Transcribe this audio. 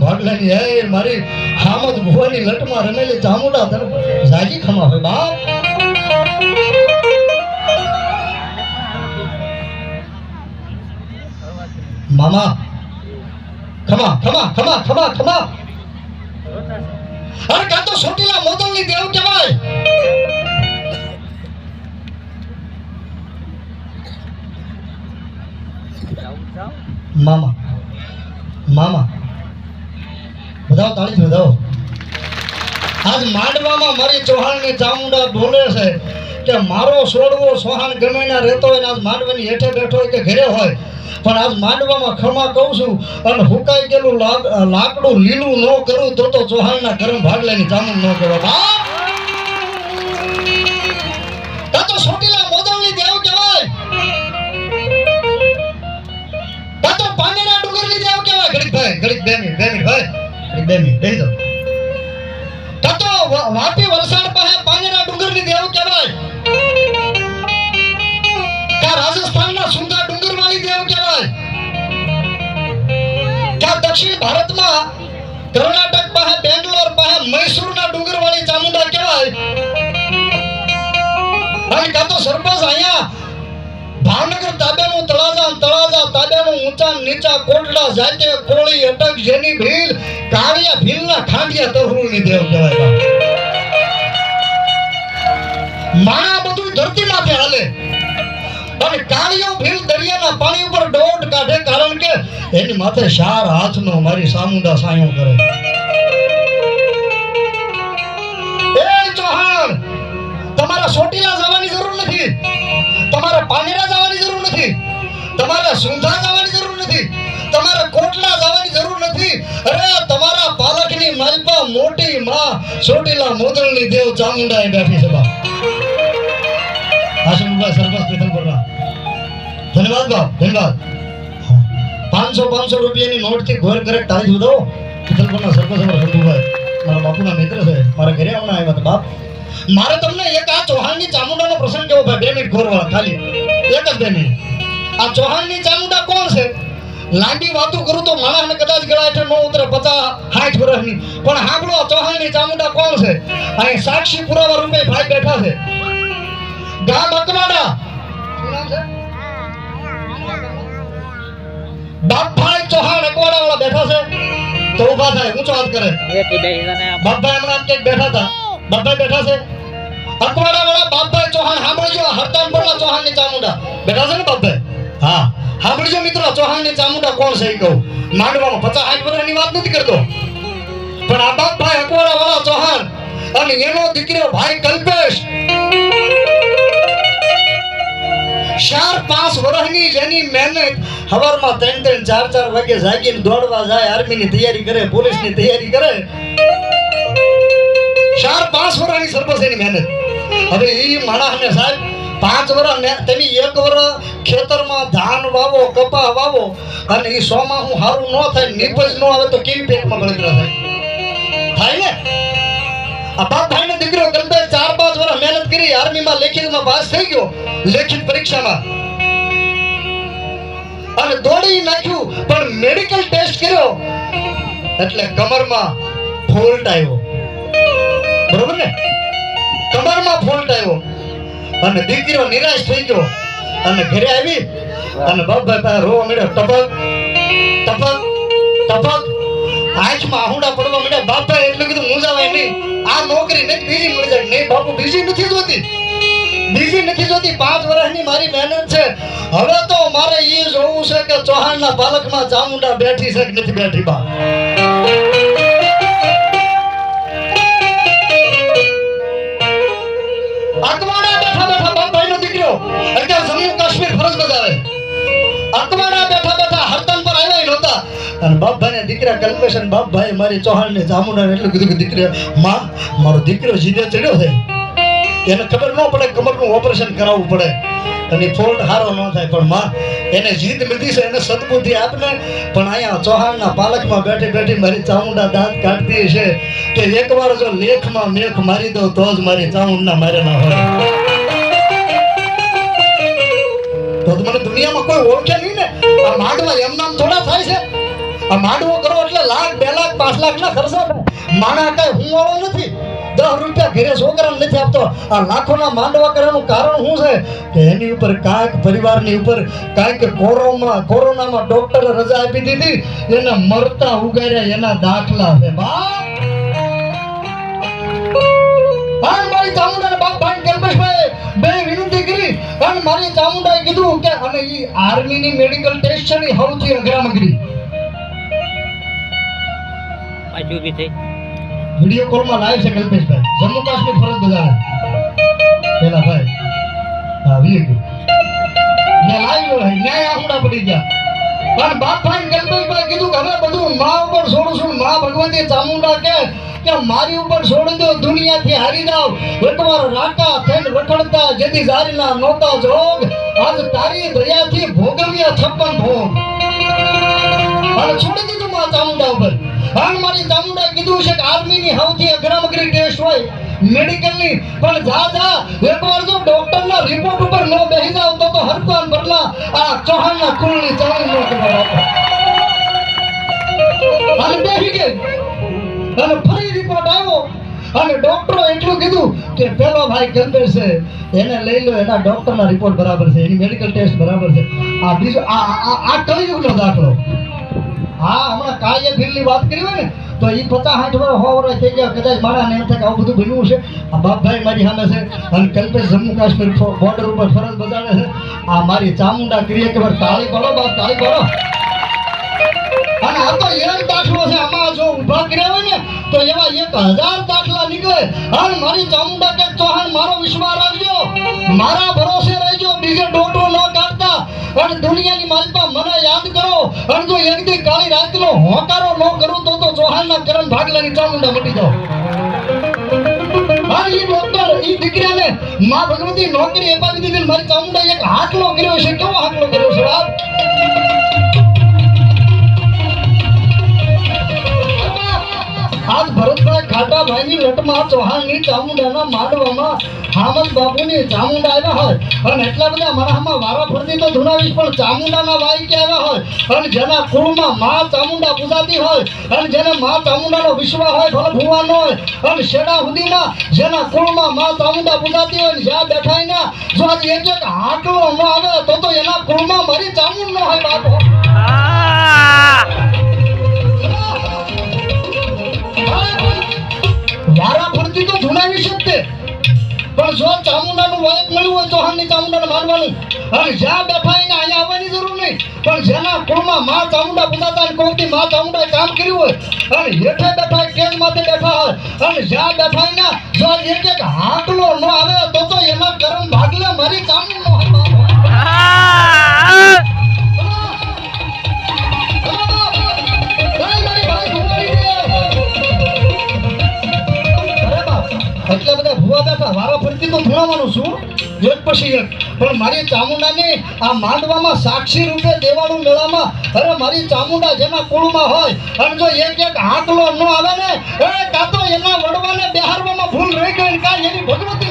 ભાગલાની હે મારી હામદ ભુવાની લટમાં રમેલી ચામુંડા તરફ જાગી ખમા હોય બાપ મામા ખમા ખમા ખમા ખમા ખમા અરે કા તો સોટીલા મોદલની દેવ કહેવાય મામા મામા બધાઓ તાળી બધાઓ આજ માંડવામાં મારી ચૌહાણની ચામુંડા બોલે છે કે મારો છોડવો સોહાણ ગમે ના રહેતો હોય ને આજ માંડવાની હેઠે બેઠો હોય કે ઘરે હોય પણ આજ માંડવામાં ખમા કહું છું અને હુકાઈ ગયેલું લાકડું લીલું ન કરું તો ચૌહાણના કરમ ભાગલાની ચામુંડ ન કહેવાય બાપ કા તો સોટીલા મોદલની દેવ કહેવાય કા તો પાનેરા ડુંગરની દેવ કહેવાય ઘડીક બે મિનિટ ભાઈ ઘડીક 2 મિનિટ બેહી જાઓ કા તો વાપી વલસાડ પાસે પાનેરા ડુંગરની દેવ કહેવાય કા રાજસ્થાનના સુંદા ડુંગરવાળી દેવ કહેવાય કા દક્ષિણ ભારતમાં કર્ણાટક પાસે બેંગ્લોર પાસે મૈસૂરના ડુંગરવાળી ચામુંડા કહેવાય અને કા તો સરપંચ અહીંયા ભાવનગર તાબેનું તળાજા તાબેનું ઊંચા નીચા કોટડા જાતે કોળી અટક જેની ભીલ કાળિયા ભીલના ખાંડિયા તરહુલની દેવ કહેવાય માણા બધું ધરતી માથે હાલે અને કાળિયો ભીલ દરિયાના પાણી ઉપર દોડ કાઢે કારણ કે એની માથે 4 હાથનો મારી ચામુંડા સાયો કરે એ ચૌહાણ તમારા સોટીલા જવાની જરૂર નથી તમારે પાનેરા જવાની જરૂર નથી તમારે સુંધા જવાની જરૂર નથી તમારે કોટલા જવાની જરૂર નથી અરે તમારા પાલકની માલપા મોટી માં સોટીલા મોદલની દેવ ચામુંડા એ બેઠી છે બા આશીર્વાદ સરપંચ પીથલપુરના ધન્યવાદ બાપ ધન્યવાદ 500 રૂપિયાની નોટ થી ઘોર કરે તાળી દો પીથલપુરના સરપંચ સંતુભાઈ મારા બાપુના મિત્ર છે મારા ઘરે હમણાં આવ્યા હતા બાપ મારે તમને એક આ ચૌહાણની ચામુંડાનો પ્રસંગ કેવો ભાઈ 2 મિનિટ ઘોરવાળા ખાલી એક જ 2 મિનિટ આ ચૌહાણની ચામુંડા કોણ છે લાંબી વાતો કરું તો માણસને કદાચ ગળા હેઠળ ન ઉતરે 50-60 વર્ષની પણ હાંભળો ચૌહાણની ચામુંડા કોણ છે અહીં સાક્ષી પુરાવા રૂપે ભાઈ બેઠા છે ગામ અકવાડા શું નામ છે બાપભાઈ ચૌહાણ અકવાડા વાળા બેઠા છે તો ઊભા થાય ઊંચો હાથ કરે બાપભાઈ હમણાં કંઈક બેઠા હતા બાપભાઈ બેઠા છે અકવાડા વાળા બાપભાઈ ચૌહાણ સાંભળજો હરતાનપુરના ચૌહાણની ચામુંડા બેઠા છે ને બાપભાઈ હા સાંભળજો મિત્રો ચૌહાણની ચામુંડા કોણ છે એ કહું માંડવામાં 50-60 વર્ષની વાત નથી કરતો પણ આ બાપભાઈ અકવાડા વાળા ચૌહાણ અને એનો દીકરો ભાઈ કલ્પેશ 4-5 વર્ષની જેની મહેનત સવારમાં 3-4 વાગે જાગીને દોડવા જાય આર્મીની તૈયારી કરે પોલીસની તૈયારી કરે 4-5 વર્ષની સરપંચ એની મહેનત હવે એ માણસને સાહેબ 5 વર્ષ તમે 1 વર્ષ ખેતરમાં ધાન વાવો કપા વાવો અને એ 100 માં હું સારું ન થાય નિપજ ન આવે તો કેવી પેટમાં બળતરા થાય ને આ બાપભાઈ નો દીકરો કલ્પેશ 4-5 વર્ષ મહેનત કરી આર્મીમાં લેખિતમાં પાસ થઈ ગયો લેખિત પરીક્ષામાં અને દોડી નાખ્યું પણ મેડિકલ ટેસ્ટ કર્યો એટલે કમરમાં ફોલ્ટ આવ્યો બરોબર ને કમરમાં ફોલ્ટ આવ્યો અને દીકરો નિરાશ થઈ ગયો અને ઘરે આવી અને બાપભાઈ પાસે રોવા મળ્યો ટપક ટપક ટપક આંખમાં આહુડા પડવા મળ્યા બાપભાઈ એટલું કીધું મૂંઝાવાય નહીં આ નોકરી ને બીજી મળી જાય નહીં બાપુ બીજી નથી જોતી 5 વર્ષની મારી મહેનત છે હવે તો મારે એ જોવું છે કે ચૌહાણના પાલકમાં ચામુંડા બેઠી છે કે નથી બેઠી બા અકવાડા બેઠા બાપભાઈ નો દીકરો અત્યારે જમ્મુ કાશ્મીર ફરજ બજાવે અકવાડા બેઠા હરતન પર આવ્યા નહોતા અને બાપભાઈ ને દીકરા કલ્પેશ અને બાપભાઈ મારી ચૌહાણની ચામુંડા એટલું કીધું કે દીકરા માં મારો દીકરો જીદે ચડ્યો છે એને ખબર ન પડે કમરનું ઓપરેશન કરાવવું પડે અને ફોલ્ટ હારો ન થાય પણ માં એને જીદ લીધી છે એને સદબુદ્ધિ આપને પણ અહીંયા ચૌહાણના પાલકમાં બેઠી મારી ચામુંડા દાંત કાઢતી છે કે એકવાર જો લેખમાં મેખ મારી દો તો જ મારી ચામુંડા મારેલા હોય તો મને દુનિયામાં કોઈ ઓળખે નહીં ને આ માંડવા એમ નામ થોડા થાય છે આ માંડવો કરો એટલે 1-2 લાખ 5 લાખના ખર્ચા થાય માણા કઈ હું વાળો નથી 10 રૂપિયા ઘરે છોકરાને નથી આપતો આ લાખોના માંડવા કરવાનું કારણ શું છે કે એની ઉપર કાંઈક પરિવારની ઉપર કાંઈક કોરોનામાં ડોક્ટરે રજા આપી દીધી એને મરતા ઉગાર્યા એના દાખલા છે બાપ મારી ચામુંડાને બાપ ભાઈ કલ્પેશભાઈ બે વિનંતી કરી અને મારી ચામુંડાએ કીધું કે અને ઈ આર્મીની મેડિકલ ટેસ્ટ છે ને સૌથી અઘરામગરી પાછું બી થઈ વિડિયો કોલમાં લાઈવ છે કલ્પેશભાઈ જમ્મુ કાશ્મીર ફરજ બજાવે પેલા ભાઈ હા વી ને લાઈવ હોય ન્યાય આહુડા પડી ગયા પણ બાપ ભાઈ કલ્પેશભાઈ કીધું કે હવે બધું માં ઉપર છોડું છું માં ભગવતી ચામુંડા કે મારી ઉપર છોડી દો દુનિયાથી હારી જાવ એકવાર રાકા થઈને રખડતા જેથી જારીના નોતા જોગ આજ તારી દયાથી ભોગવ્યા 56 ભોગ અને છોડી દીધું માં ચામુંડા ઉપર અને મારી ચામુંડાએ કીધું છે કે આર્મીની સૌથી અઘરામગરી ટેસ્ટ હોય મેડિકલની પણ જા એકવાર જો ડોક્ટરના રિપોર્ટ ઉપર ન બેસી જાવ તો હરપાન ભરલા આ ચૌહાણના કુળની ચાલી નો અને બેસી ગઈ અને ફરી રિપોર્ટ આવ્યો અને ડોક્ટરો એટલું કીધું કે પેલો ભાઈ કલ્પેશ છે એને લઈ લો એના ડોક્ટરના રિપોર્ટ બરાબર છે એની મેડિકલ ટેસ્ટ બરાબર છે આ બીજો આ કળિયુગનો દાખલો હા હમણાં કાયે ફીલ્ડની વાત કરી હોય ને તો એ 50-60 વર્ષ 100 વર્ષ થઈ ગયા કદાચ મારા ને એમ થાય કે આવું બધું બન્યું છે આ બાપભાઈ મારી સામે છે અને કલ્પેશ જમ્મુ કાશ્મીર બોર્ડર ઉપર ફરજ બજાવે છે આ મારી ચામુંડા કરીએ કે તાળી પાડો બાપ તાળી પાડો અને આ તો એમ દાખલો છે આમાં જો ઊભા કર્યા હોય ને તો એવા 1000 દાખલા નીકળે અને મારી ચામુંડા કે ચૌહાણ મારો વિશ્વાસ રાખજો મારા ભરોસે રહેજો બીજે ડોટો ન કાઢતા અને દુનિયાની માલપા મને યાદ કરો અને જો એક દી કાળી રાતનો હોકારો ન કરું તો ચૌહાણના કરમ ભાગલાની ચામુંડા મટી જાઓ અને ઈ ડોક્ટર ઈ દીકરાને માં ભગવતી નોકરી અપાવી દીધી મારી ચામુંડા એક હાકલો કર્યો છે કેવો હાકલો કર્યો છે બાપ આજ ભરતભાઈ ખાટાભાઈની લટમાં ચૌહાણની ચામુંડાના માંડવામાં હામદ બાપુની ચામુંડા આવ્યા હોય અને એટલા બધા મારામાં વારા ફરતી તો ધુનાવીશ પણ ચામુંડાના વાઈ કે આવ્યા હોય અને જેના કુળમાં માં ચામુંડા પૂજાતી હોય અને જેને માં ચામુંડાનો વિશ્વાસ હોય ભલે ભુવાનો હોય અને શેડા સુધીમાં જેના કુળમાં માં ચામુંડા પૂજાતી હોય જ્યાં બેઠાય ના જો આજ એક હાટલો ન આવે તો એના કુળમાં મારી ચામુંડ ન હોય બાપો વારા ફરતી તો ધુનાવી શકતે પણ જો ચામુંડાનું વાયક મળ્યું હોય ચૌહાણની ચામુંડાને માનવાનું અને જ્યાં બેઠા એને અહીંયા આવવાની જરૂર નહીં પણ જેના કુળમાં માં ચામુંડા પૂજાતા અને કોઈથી માં ચામુંડાએ કામ કર્યું હોય અને હેઠે બેઠા કેજ માથે બેઠા હોય અને જ્યાં બેઠા એના જો એક હાકલો ન આવે તો એના કરમ ભાગલે મારી ચામુંડ ન હોય એટલા બધા ભૂવા બેઠા વારા ફરતી તો ભણાવવાનું છું એક પછી એક પણ મારી ચામુંડાને આ માંડવામાં સાક્ષી રૂપે દેવાળું મેળામાં અરે મારી ચામુંડા જેના કુળમાં હોય અને જો એક હાકલો ન આવે ને એ કાં તો એના વડવાને બિહારવામાં ભૂલ રહી ગઈ કાં એની ભગવતી